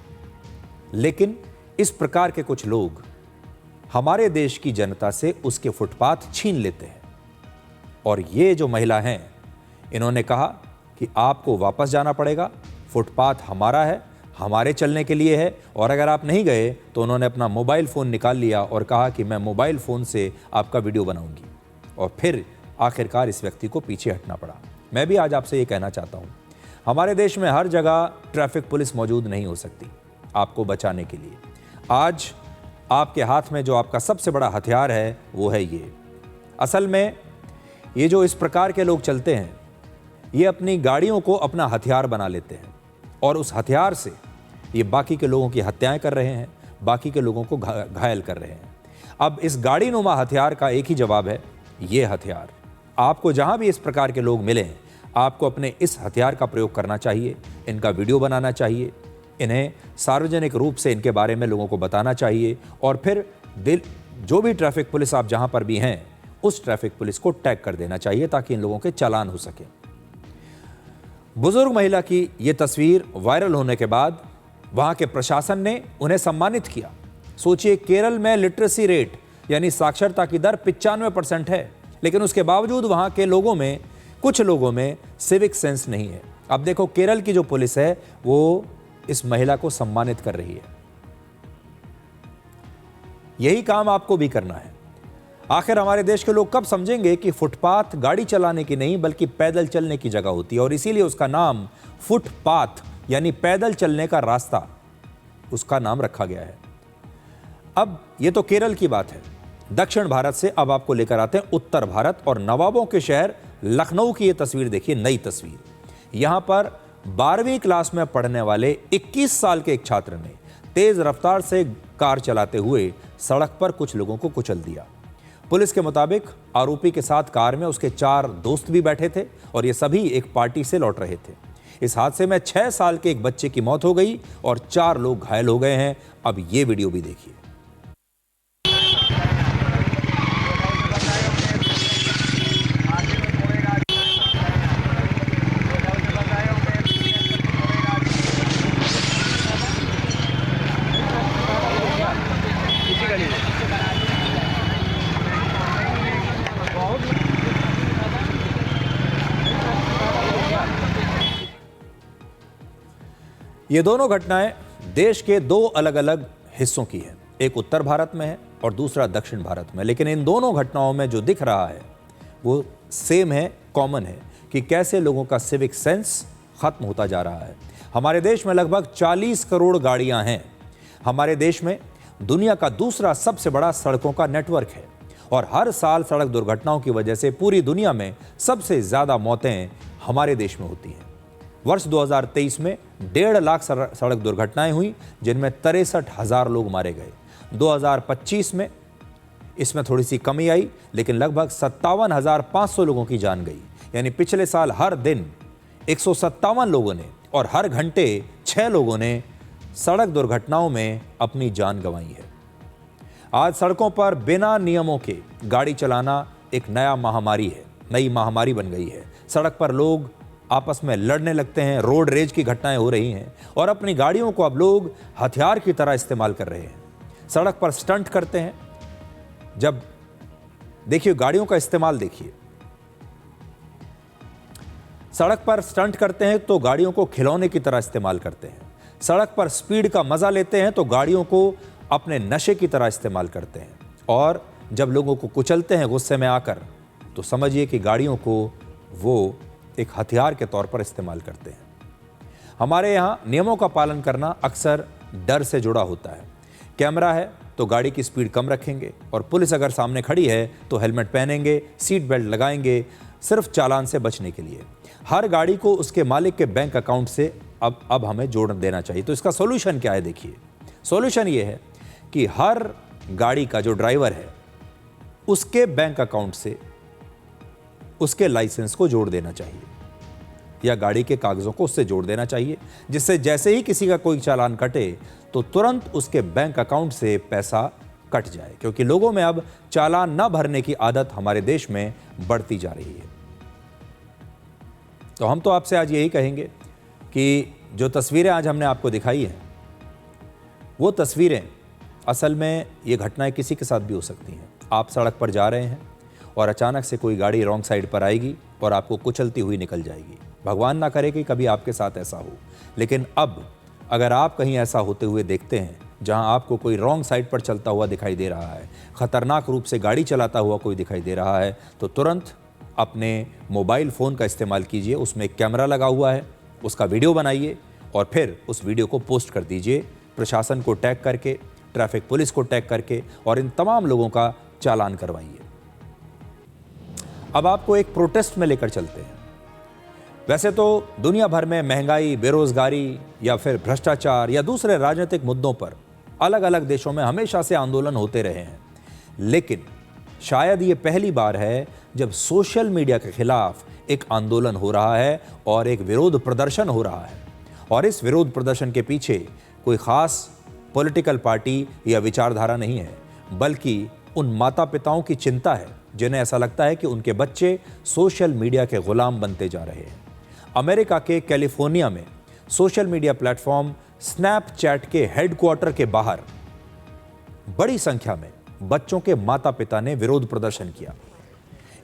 लेकिन इस प्रकार के कुछ लोग हमारे देश की जनता से उसके फुटपाथ छीन लेते हैं। और ये जो महिला हैं, इन्होंने कहा कि आपको वापस जाना पड़ेगा, फुटपाथ हमारा है, हमारे चलने के लिए है। और अगर आप नहीं गए तो उन्होंने अपना मोबाइल फ़ोन निकाल लिया और कहा कि मैं मोबाइल फ़ोन से आपका वीडियो बनाऊंगी। और फिर आखिरकार इस व्यक्ति को पीछे हटना पड़ा। मैं भी आज आपसे ये कहना चाहता हूँ, हमारे देश में हर जगह ट्रैफिक पुलिस मौजूद नहीं हो सकती आपको बचाने के लिए। आज आपके हाथ में जो आपका सबसे बड़ा हथियार है वो है ये। असल में ये जो इस प्रकार के लोग चलते हैं, ये अपनी गाड़ियों को अपना हथियार बना लेते हैं और उस हथियार से ये बाकी के लोगों की हत्याएं कर रहे हैं, बाकी के लोगों को घायल कर रहे हैं। अब इस गाड़ी नुमा हथियार का एक ही जवाब है, ये हथियार। आपको जहां भी इस प्रकार के लोग मिले हैं, आपको अपने इस हथियार का प्रयोग करना चाहिए, इनका वीडियो बनाना चाहिए, इन्हें सार्वजनिक रूप से इनके बारे में लोगों को बताना चाहिए और फिर जो भी ट्रैफिक पुलिस आप जहां पर भी हैं, उस ट्रैफिक पुलिस को टैग कर देना चाहिए ताकि इन लोगों के चालान हो सके। बुजुर्ग महिला की ये तस्वीर वायरल होने के बाद वहां के प्रशासन ने उन्हें सम्मानित किया। सोचिए, केरल में लिटरेसी रेट यानी साक्षरता की दर 95% है, लेकिन उसके बावजूद वहां के लोगों में, कुछ लोगों में सिविक सेंस नहीं है। अब देखो, केरल की जो पुलिस है वो इस महिला को सम्मानित कर रही है। यही काम आपको भी करना है। आखिर हमारे देश के लोग कब समझेंगे कि फुटपाथ गाड़ी चलाने की नहीं बल्कि पैदल चलने की जगह होती है और इसीलिए उसका नाम फुटपाथ यानी पैदल चलने का रास्ता, उसका नाम रखा गया है। अब ये तो केरल की बात है। दक्षिण भारत से अब आपको लेकर आते हैं उत्तर भारत और नवाबों के शहर लखनऊ की ये तस्वीर देखिए, नई तस्वीर। यहां पर 12वीं क्लास में पढ़ने वाले 21 साल के एक छात्र ने तेज रफ्तार से कार चलाते हुए सड़क पर कुछ लोगों को कुचल दिया। पुलिस के मुताबिक आरोपी के साथ कार में उसके 4 दोस्त भी बैठे थे और ये सभी एक पार्टी से लौट रहे थे। इस हादसे में 6 साल के एक बच्चे की मौत हो गई और 4 लोग घायल हो गए हैं। अब ये वीडियो भी देखिए। ये दोनों घटनाएं देश के 2 अलग अलग हिस्सों की हैं। एक उत्तर भारत में है और दूसरा दक्षिण भारत में। लेकिन इन दोनों घटनाओं में जो दिख रहा है वो सेम है, कॉमन है कि कैसे लोगों का सिविक सेंस खत्म होता जा रहा है। हमारे देश में लगभग 40 करोड़ गाड़ियां हैं। हमारे देश में दुनिया का दूसरा सबसे बड़ा सड़कों का नेटवर्क है और हर साल सड़क दुर्घटनाओं की वजह से पूरी दुनिया में सबसे ज्यादा मौतें हमारे देश में होती हैं। वर्ष 2023 में 1.5 लाख सड़क दुर्घटनाएं हुई, जिनमें 63,000 लोग मारे गए। 2025 में इसमें थोड़ी सी कमी आई, लेकिन लगभग 57,500 लोगों की जान गई। यानी पिछले साल हर दिन 157 लोगों ने और हर घंटे 6 लोगों ने सड़क दुर्घटनाओं में अपनी जान गंवाई है। आज सड़कों पर बिना नियमों के गाड़ी चलाना एक नई महामारी बन गई है। सड़क पर लोग आपस में लड़ने लगते हैं, रोड रेज की घटनाएं हो रही हैं और अपनी गाड़ियों को अब लोग हथियार की तरह इस्तेमाल कर रहे हैं। सड़क पर स्टंट करते हैं। जब देखिए गाड़ियों का इस्तेमाल देखिए, सड़क पर स्टंट करते हैं तो गाड़ियों को खिलौने की तरह इस्तेमाल करते हैं। सड़क पर स्पीड का मजा लेते हैं तो गाड़ियों को अपने नशे की तरह इस्तेमाल करते हैं। और जब लोगों को कुचलते हैं गुस्से में आकर, तो समझिए कि गाड़ियों को वो एक हथियार के तौर पर इस्तेमाल करते हैं। हमारे यहाँ नियमों का पालन करना अक्सर डर से जुड़ा होता है। कैमरा है तो गाड़ी की स्पीड कम रखेंगे और पुलिस अगर सामने खड़ी है तो हेलमेट पहनेंगे, सीट बेल्ट लगाएंगे, सिर्फ चालान से बचने के लिए। हर गाड़ी को उसके मालिक के बैंक अकाउंट से अब हमें जोड़ देना चाहिए। तो इसका सॉल्यूशन क्या है? देखिए, सॉल्यूशन ये है कि हर गाड़ी का जो ड्राइवर है उसके बैंक अकाउंट से उसके लाइसेंस को जोड़ देना चाहिए या गाड़ी के कागजों को उससे जोड़ देना चाहिए, जिससे जैसे ही किसी का कोई चालान कटे तो तुरंत उसके बैंक अकाउंट से पैसा कट जाए। क्योंकि लोगों में अब चालान न भरने की आदत हमारे देश में बढ़ती जा रही है। तो हम तो आपसे आज यही कहेंगे कि जो तस्वीरें आज हमने आपको दिखाई हैं, वो तस्वीरें असल में ये घटनाएं किसी के साथ भी हो सकती हैं। आप सड़क पर जा रहे हैं और अचानक से कोई गाड़ी रॉन्ग साइड पर आएगी और आपको कुचलती हुई निकल जाएगी। भगवान ना करे कि कभी आपके साथ ऐसा हो, लेकिन अब अगर आप कहीं ऐसा होते हुए देखते हैं जहां आपको कोई रॉन्ग साइड पर चलता हुआ दिखाई दे रहा है, खतरनाक रूप से गाड़ी चलाता हुआ कोई दिखाई दे रहा है, तो तुरंत अपने मोबाइल फ़ोन का इस्तेमाल कीजिए। उसमें एक कैमरा लगा हुआ है, उसका वीडियो बनाइए और फिर उस वीडियो को पोस्ट कर दीजिए, प्रशासन को टैग करके, ट्रैफिक पुलिस को टैग करके, और इन तमाम लोगों का चालान करवाइए। अब आपको एक प्रोटेस्ट में लेकर चलते हैं। वैसे तो दुनिया भर में महंगाई, बेरोजगारी या फिर भ्रष्टाचार या दूसरे राजनीतिक मुद्दों पर अलग अलग देशों में हमेशा से आंदोलन होते रहे हैं, लेकिन शायद ये पहली बार है जब सोशल मीडिया के खिलाफ एक आंदोलन हो रहा है और एक विरोध प्रदर्शन हो रहा है। और इस विरोध प्रदर्शन के पीछे कोई खास पॉलिटिकल पार्टी या विचारधारा नहीं है, बल्कि उन माता पिताओं की चिंता है जिन्हें ऐसा लगता है कि उनके बच्चे सोशल मीडिया के गुलाम बनते जा रहे हैं। अमेरिका के कैलिफोर्निया में सोशल मीडिया प्लेटफॉर्म स्नैपचैट के हेडक्वार्टर के बाहर बड़ी संख्या में बच्चों के माता पिता ने विरोध प्रदर्शन किया।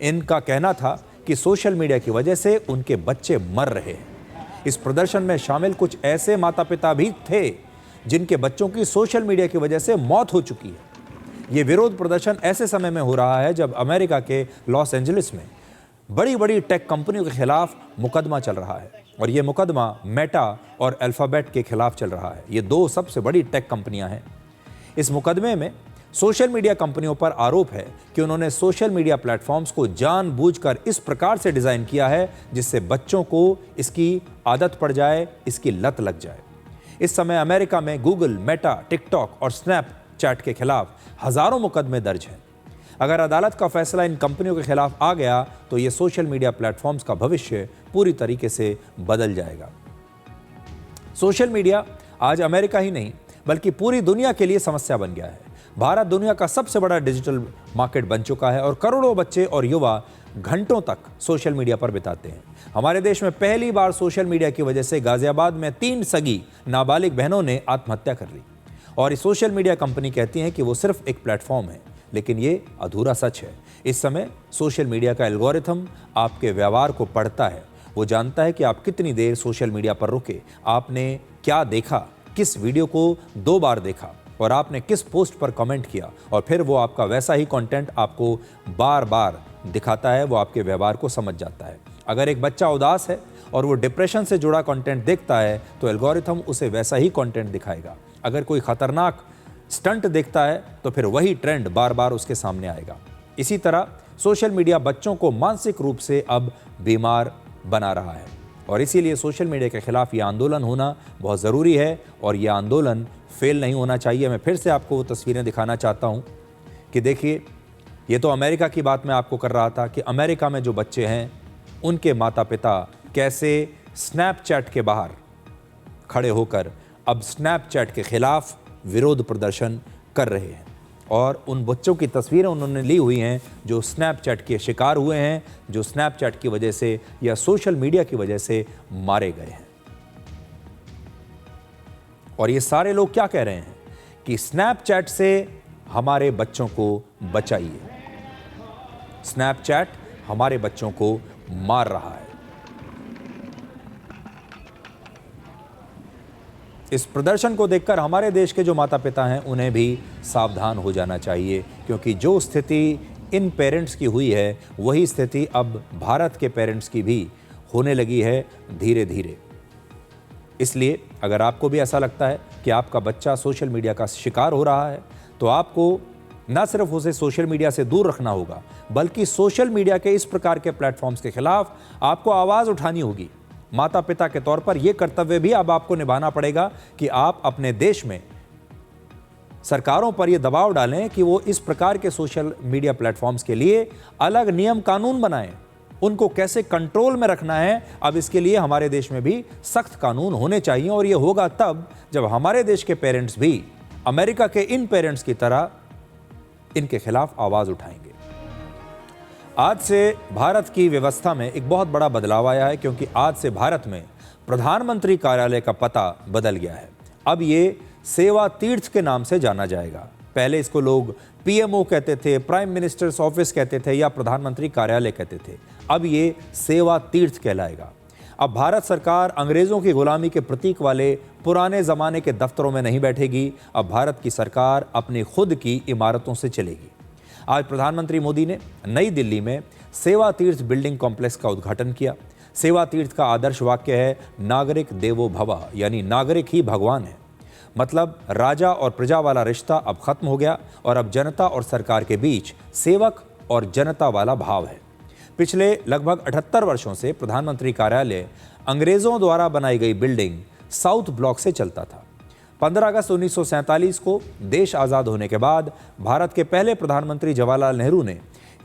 इनका कहना था कि सोशल मीडिया की वजह से उनके बच्चे मर रहे हैं। इस प्रदर्शन में शामिल कुछ ऐसे माता पिता भी थे जिनके बच्चों की सोशल मीडिया की वजह से मौत हो चुकी है। ये विरोध प्रदर्शन ऐसे समय में हो रहा है जब अमेरिका के लॉस एंजलिस में बड़ी बड़ी टेक कंपनियों के खिलाफ मुकदमा चल रहा है, और ये मुकदमा मेटा और अल्फाबेट के खिलाफ चल रहा है। ये दो सबसे बड़ी टेक कंपनियां हैं। इस मुकदमे में सोशल मीडिया कंपनियों पर आरोप है कि उन्होंने सोशल मीडिया प्लेटफॉर्म्स को जानबूझकर इस प्रकार से डिजाइन किया है जिससे बच्चों को इसकी आदत पड़ जाए, इसकी लत लग जाए। इस समय अमेरिका में गूगल, मेटा, टिकटॉक और स्नैपचैट के खिलाफ हजारों मुकदमे दर्ज हैं। अगर अदालत का फैसला इन कंपनियों के खिलाफ आ गया तो ये सोशल मीडिया प्लेटफॉर्म्स का भविष्य पूरी तरीके से बदल जाएगा। सोशल मीडिया आज अमेरिका ही नहीं बल्कि पूरी दुनिया के लिए समस्या बन गया है। भारत दुनिया का सबसे बड़ा डिजिटल मार्केट बन चुका है और करोड़ों बच्चे और युवा घंटों तक सोशल मीडिया पर बिताते हैं। हमारे देश में पहली बार सोशल मीडिया की वजह से गाजियाबाद में 3 सगी नाबालिग बहनों ने आत्महत्या कर ली। और इस सोशल मीडिया कंपनी कहती हैं कि वो सिर्फ एक प्लेटफॉर्म है, लेकिन ये अधूरा सच है। इस समय सोशल मीडिया का एल्गोरिथम आपके व्यवहार को पढ़ता है। वो जानता है कि आप कितनी देर सोशल मीडिया पर रुके, आपने क्या देखा, किस वीडियो को 2 बार देखा और आपने किस पोस्ट पर कमेंट किया, और फिर वो आपका वैसा ही कंटेंट आपको बार बार दिखाता है वो आपके व्यवहार को समझ जाता है। अगर एक बच्चा उदास है और वो डिप्रेशन से जुड़ा कंटेंट देखता है तो एल्गोरिथम उसे वैसा ही कंटेंट दिखाएगा। अगर कोई खतरनाक स्टंट देखता है तो फिर वही ट्रेंड बार बार उसके सामने आएगा। इसी तरह सोशल मीडिया बच्चों को मानसिक रूप से अब बीमार बना रहा है और इसीलिए सोशल मीडिया के खिलाफ ये आंदोलन होना बहुत ज़रूरी है और ये आंदोलन फेल नहीं होना चाहिए। मैं फिर से आपको वो तस्वीरें दिखाना चाहता हूँ कि देखिए, ये तो अमेरिका की बात मैं आपको कर रहा था कि अमेरिका में जो बच्चे हैं उनके माता पिता कैसे स्नैपचैट के बाहर खड़े होकर अब स्नैपचैट के खिलाफ विरोध प्रदर्शन कर रहे हैं और उन बच्चों की तस्वीरें उन्होंने ली हुई हैं जो स्नैपचैट के शिकार हुए हैं, जो स्नैपचैट की वजह से या सोशल मीडिया की वजह से मारे गए हैं। और ये सारे लोग क्या कह रहे हैं कि स्नैपचैट से हमारे बच्चों को बचाइए, स्नैपचैट हमारे बच्चों को मार रहा है। इस प्रदर्शन को देखकर हमारे देश के जो माता पिता हैं उन्हें भी सावधान हो जाना चाहिए, क्योंकि जो स्थिति इन पेरेंट्स की हुई है वही स्थिति अब भारत के पेरेंट्स की भी होने लगी है धीरे धीरे। इसलिए अगर आपको भी ऐसा लगता है कि आपका बच्चा सोशल मीडिया का शिकार हो रहा है तो आपको न सिर्फ उसे सोशल मीडिया से दूर रखना होगा, बल्कि सोशल मीडिया के इस प्रकार के प्लेटफॉर्म्स के खिलाफ आपको आवाज़ उठानी होगी। माता पिता के तौर पर यह कर्तव्य भी अब आपको निभाना पड़ेगा कि आप अपने देश में सरकारों पर यह दबाव डालें कि वो इस प्रकार के सोशल मीडिया प्लेटफॉर्म्स के लिए अलग नियम कानून बनाएं। उनको कैसे कंट्रोल में रखना है, अब इसके लिए हमारे देश में भी सख्त कानून होने चाहिए और यह होगा तब जब हमारे देश के पेरेंट्स भी अमेरिका के इन पेरेंट्स की तरह इनके खिलाफ आवाज उठाएंगे। आज से भारत की व्यवस्था में एक बहुत बड़ा बदलाव आया है, क्योंकि आज से भारत में प्रधानमंत्री कार्यालय का पता बदल गया है। अब ये सेवा तीर्थ के नाम से जाना जाएगा। पहले इसको लोग पीएमओ कहते थे, प्राइम मिनिस्टर्स ऑफिस कहते थे या प्रधानमंत्री कार्यालय कहते थे। अब ये सेवा तीर्थ कहलाएगा। अब भारत सरकार अंग्रेजों की गुलामी के प्रतीक वाले पुराने ज़माने के दफ्तरों में नहीं बैठेगी। अब भारत की सरकार अपनी खुद की इमारतों से चलेगी। आज प्रधानमंत्री मोदी ने नई दिल्ली में सेवा तीर्थ बिल्डिंग कॉम्प्लेक्स का उद्घाटन किया। सेवा तीर्थ का आदर्श वाक्य है नागरिक देवो भव, यानी नागरिक ही भगवान है। मतलब राजा और प्रजा वाला रिश्ता अब खत्म हो गया और अब जनता और सरकार के बीच सेवक और जनता वाला भाव है। पिछले लगभग 78 वर्षों से प्रधानमंत्री कार्यालय अंग्रेजों द्वारा बनाई गई बिल्डिंग साउथ ब्लॉक से चलता था। 15 अगस्त 1947 को देश आज़ाद होने के बाद भारत के पहले प्रधानमंत्री जवाहरलाल नेहरू ने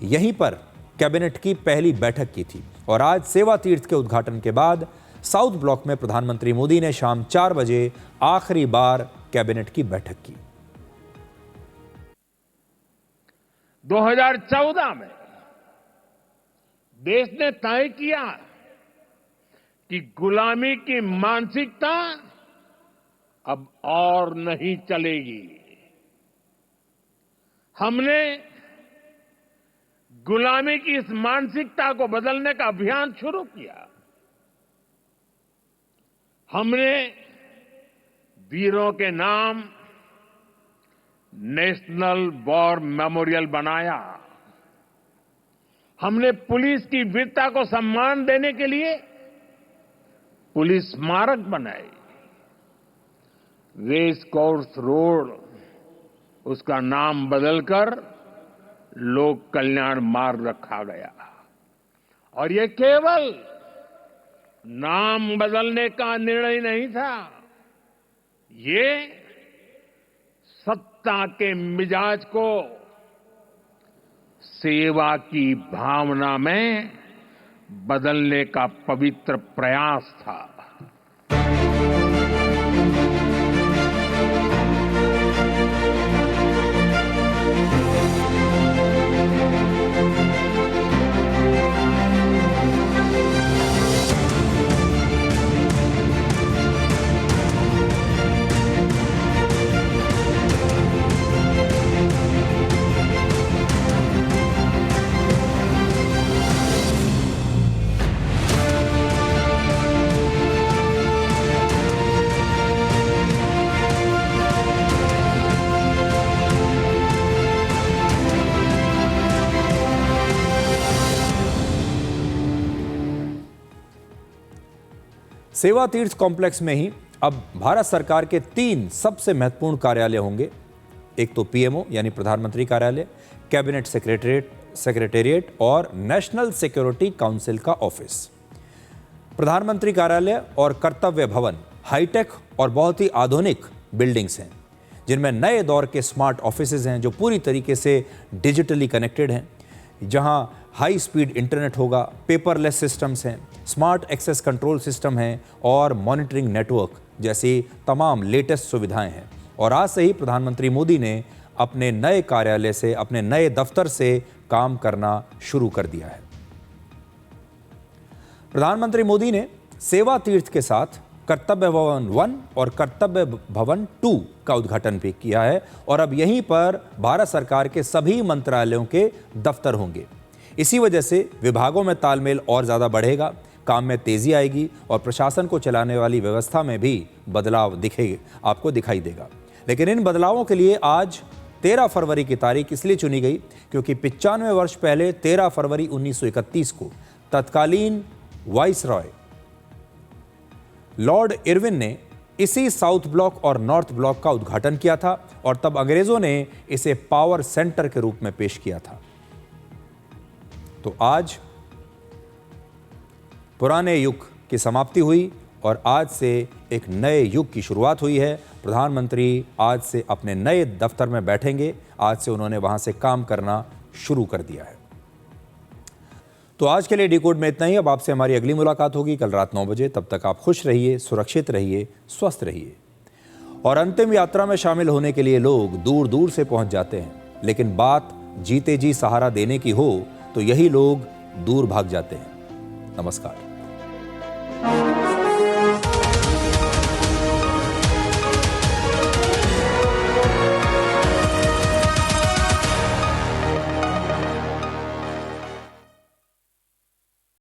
यहीं पर कैबिनेट की पहली बैठक की थी और आज सेवा तीर्थ के उद्घाटन के बाद साउथ ब्लॉक में प्रधानमंत्री मोदी ने शाम 4 बजे आखिरी बार कैबिनेट की बैठक की। 2014 में देश ने तय किया कि गुलामी की मानसिकता अब और नहीं चलेगी। हमने गुलामी की इस मानसिकता को बदलने का अभियान शुरू किया। हमने वीरों के नाम नेशनल वॉर मेमोरियल बनाया। हमने पुलिस की वीरता को सम्मान देने के लिए पुलिस स्मारक बनाए। रेस कोर्स रोड उसका नाम बदलकर लोक कल्याण मार्ग रखा गया। और ये केवल नाम बदलने का निर्णय नहीं था, ये सत्ता के मिजाज को सेवा की भावना में बदलने का पवित्र प्रयास था। सेवा तीर्थ कॉम्प्लेक्स में ही अब भारत सरकार के 3 सबसे महत्वपूर्ण कार्यालय होंगे। एक तो पीएमओ यानी प्रधानमंत्री कार्यालय, कैबिनेट सेक्रेटेरिएट और नेशनल सिक्योरिटी काउंसिल का ऑफिस। प्रधानमंत्री कार्यालय और कर्तव्य भवन हाईटेक और बहुत ही आधुनिक बिल्डिंग्स हैं, जिनमें नए दौर के स्मार्ट ऑफिसेज हैं जो पूरी तरीके से डिजिटली कनेक्टेड हैं, जहां हाई स्पीड इंटरनेट होगा, पेपरलेस सिस्टम्स हैं, स्मार्ट एक्सेस कंट्रोल सिस्टम हैं और मॉनिटरिंग नेटवर्क जैसी तमाम लेटेस्ट सुविधाएं हैं। और आज से ही प्रधानमंत्री मोदी ने अपने नए कार्यालय से, अपने नए दफ्तर से काम करना शुरू कर दिया है। प्रधानमंत्री मोदी ने सेवा तीर्थ के साथ कर्तव्य भवन 1 और कर्तव्य भवन 2 का उद्घाटन भी किया है और अब यहीं पर भारत सरकार के सभी मंत्रालयों के दफ्तर होंगे। इसी वजह से विभागों में तालमेल और ज़्यादा बढ़ेगा, काम में तेज़ी आएगी और प्रशासन को चलाने वाली व्यवस्था में भी बदलाव आपको दिखाई देगा। लेकिन इन बदलावों के लिए आज 13 फरवरी की तारीख इसलिए चुनी गई क्योंकि 95 वर्ष पहले 13 फरवरी 1931 को तत्कालीन वाइसरॉय लॉर्ड इरविन ने इसी साउथ ब्लॉक और नॉर्थ ब्लॉक का उद्घाटन किया था और तब अंग्रेजों ने इसे पावर सेंटर के रूप में पेश किया था। तो आज पुराने युग की समाप्ति हुई और आज से एक नए युग की शुरुआत हुई है। प्रधानमंत्री आज से अपने नए दफ्तर में बैठेंगे। आज से उन्होंने वहां से काम करना शुरू कर दिया है। तो आज के लिए डिकोड में इतना ही। अब आपसे हमारी अगली मुलाकात होगी कल रात 9 बजे। तब तक आप खुश रहिए, सुरक्षित रहिए, स्वस्थ रहिए। और अंतिम यात्रा में शामिल होने के लिए लोग दूर दूर से पहुंच जाते हैं, लेकिन बात जीते जी सहारा देने की हो तो यही लोग दूर भाग जाते हैं। नमस्कार।